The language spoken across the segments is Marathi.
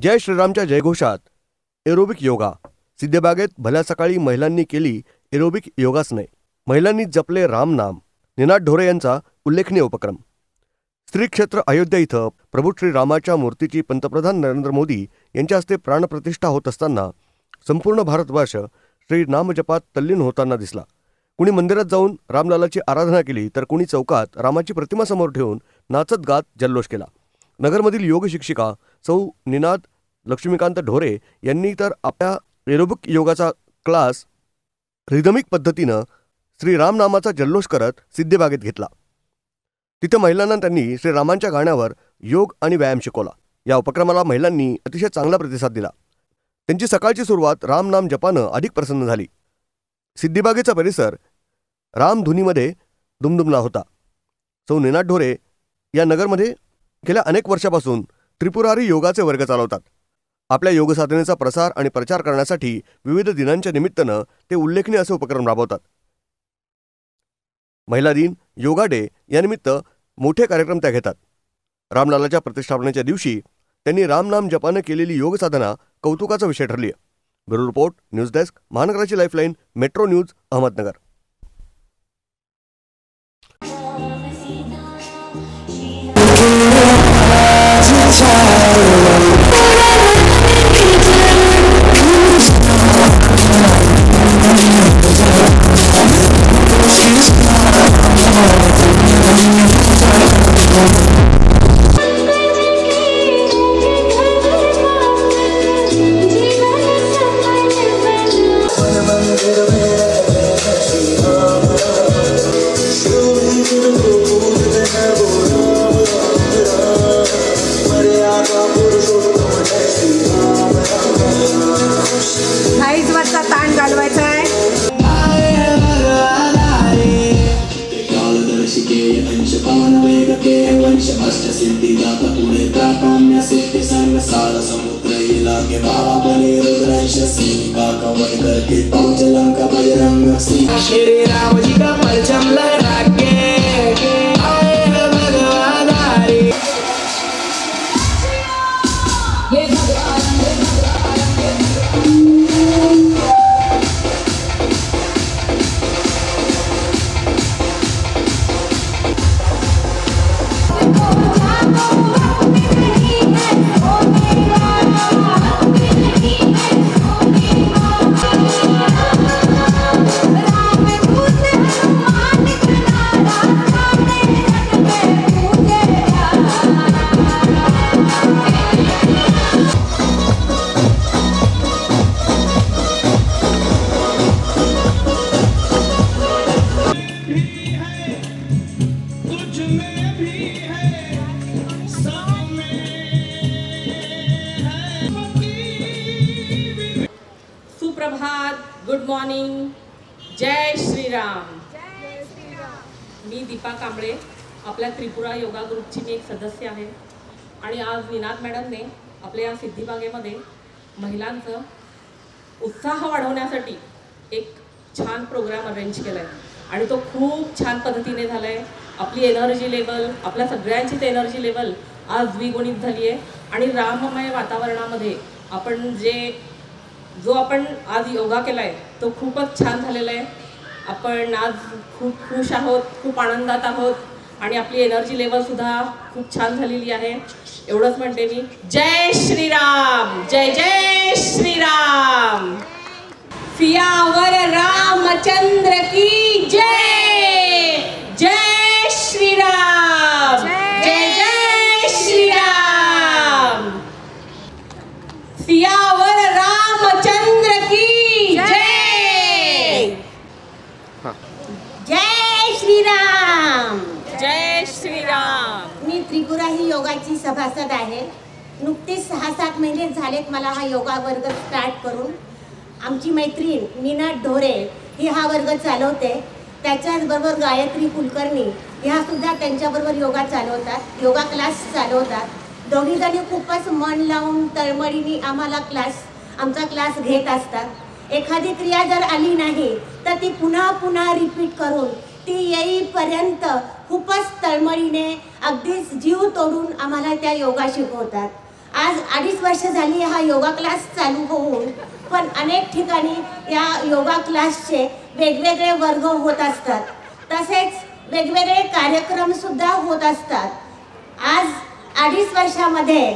जय श्रीरामच्या जयघोषात एरोबिक योगा. सिद्धबागेत भल्या सकाळी महिलांनी केली एरोबिक योगासने. महिलांनी जपले रामनाम. निनाद ढोरे यांचा उल्लेखनीय उपक्रम. श्री क्षेत्र अयोध्या इथं प्रभू श्रीरामाच्या मूर्तीची पंतप्रधान नरेंद्र मोदी यांच्या हस्ते प्राणप्रतिष्ठा होत असताना संपूर्ण भारतवर्ष श्री नामजपात तल्लीन होताना दिसला. कुणी मंदिरात जाऊन रामलालाची आराधना केली तर कुणी चौकात रामाची प्रतिमा समोर ठेवून नाचत गात जल्लोष केला. नगरमधील योग शिक्षिका सौ निनाद लक्ष्मीकांत ढोरे यांनी तर आपल्या एरोबिक योगाचा क्लास रिदमिक पद्धतीनं श्रीरामनामाचा जल्लोष करत सिद्धबागेत घेतला. तिथं महिलांना त्यांनी श्रीरामांच्या गाण्यावर योग आणि व्यायाम शिकवला. या उपक्रमाला महिलांनी अतिशय चांगला प्रतिसाद दिला. त्यांची सकाळची सुरुवात रामनाम जपानं अधिक प्रसन्न झाली. सिद्धबागेचा परिसर रामधुनीमध्ये दुमदुमला होता. सौ निनाद ढोरे या नगरमध्ये गेल्या अनेक वर्षापासून त्रिपुरारी योगाचे वर्ग चालवतात. आपल्या योगसाधनेचा प्रसार आणि प्रचार करण्यासाठी विविध दिनांच्या निमित्तानं ते उल्लेखनीय असे उपक्रम राबवतात. महिला दिन, योगा डे यानिमित्त मोठे कार्यक्रम त्या घेतात. रामलालाच्या प्रतिष्ठापनेच्या दिवशी त्यांनी रामनाम जपानं केलेली योगसाधना कौतुकाचा विषय ठरली आहे. ब्युरो रिपोर्ट, न्यूज डेस्क, महानगराची लाईफलाईन, मेट्रो न्यूज, अहमदनगर. ताण घालवायचा आहे. सुप्रभात, गुड मॉर्निंग, जय श्रीराम. मी दीपा कांबळे, आपल्या त्रिपुरा योगा ग्रुपची मी एक सदस्य आहे. आणि आज निनाद मॅडमने आपल्या या सिद्धीबागेमध्ये महिलांचं उत्साह वाढवण्यासाठी एक छान प्रोग्राम अरेंज केला आहे आणि तो खूप छान पद्धतीने झाला आहे. आपली एनर्जी लेवल, आपल्या सगळ्यांचीच एनर्जी लेवल आज द्विगुणित झाली आहे. आणि राममय वातावरणामध्ये आपण जो आपण आज योगा केला आहे तो खूपच छान झालेला आहे. आपण आज खूप खुश आहोत, खूप आनंदात आहोत आणि आपली एनर्जी लेवलसुद्धा खूप छान झालेली आहे. एवढंच म्हणते मी. जय श्रीराम, जय जय श्रीराम. सियावर रामचंद्र की जय. जय श्रीराम, जय जय श्रीराम. सियावर रामचंद्र की जय. जय श्रीराम, जय श्रीराम. मी त्रिपुरा ही योगाची सभासद आहे. नुकतीच 6-7 महिने झालेत मला हा योगा वर्ग स्टार्ट करून. आमची मैत्रीण निनाद ढोरे ही हा वर्ग चालवते. त्याच्याचबरोबर गायत्री कुलकर्णी ह्या सुद्धा त्यांच्याबरोबर योगा चालवतात, योगा क्लास चालवतात. दोघीजणी खूपच मन लावून तळमळीने आमचा क्लास घेत असतात. एखादी क्रिया जर आली नाही तर ती पुन्हा पुन्हा रिपीट करून ती येईपर्यंत खूपच तळमळीने अगदीच जीव तोडून आम्हाला त्या योगा शिकवतात. आज 2.5 वर्ष झाली हा योगा क्लास चालू होऊन, पण अनेक ठिकाणी या योगा क्लासचे वेगवेगळे वर्ग होत असतात, तसेच वेगवेगळे कार्यक्रम सुद्धा होत असतात. आज 2.5 वर्षामध्ये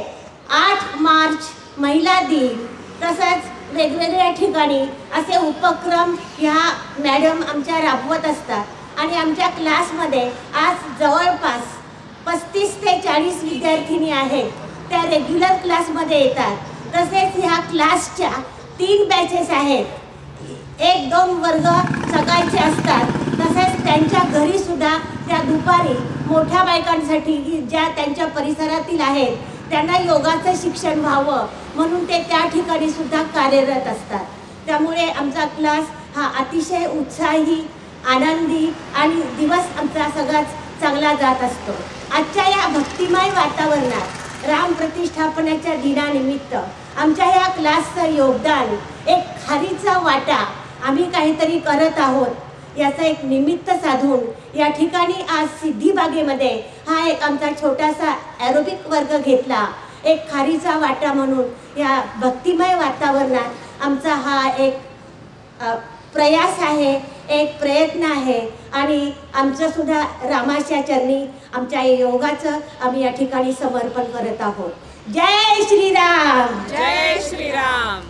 8 मार्च महिला दिन, तसंच वेगवेगळ्या ठिकाणी असे उपक्रम ह्या मॅडम आमच्या राबवत असतात आणि आमच्या क्लासमध्ये आज जवळपास 35 ते 40 विद्यार्थिनी आहेत, त्या रेग्युलर क्लासमध्ये येतात. तसेच ह्या क्लासच्या 3 बॅचेस आहेत. 1-2 वर्ग सकाळचे असतात, तसेच त्यांच्या घरी सुद्धा त्या दुपारी मोठ्या बायकांसाठी ज्या त्यांच्या परिसरातील आहेत त्यांना योगाचं शिक्षण व्हावं म्हणून ते त्या ठिकाणी सुद्धा कार्यरत असतात. त्यामुळे आमचा क्लास हा अतिशय उत्साही, आनंदी आणि दिवस आमचा सगळाच चांगला जात असतो. आजच्या या भक्तिमय वातावरणात राम प्रतिष्ठापनाच्या दिनानिमित्त आमच्या या क्लासचं योगदान, एक खारीचा वाटा आम्ही काहीतरी करत आहोत याचं एक निमित्त साधून या ठिकाणी आज सिद्धिबागेमध्ये हा एक आमचा छोटासा ॲरोबिक वर्ग घेतला. एक खारीचा वाटा म्हणून या भक्तिमय वातावरणात आमचा हा एक प्रयास आहे, एक प्रयत्न आहे आणि आमचं सुद्धा रामाच्या चरणी आमच्या योगाचं आम्ही या ठिकाणी समर्पण करत आहोत. जय श्रीराम. जय श्रीराम.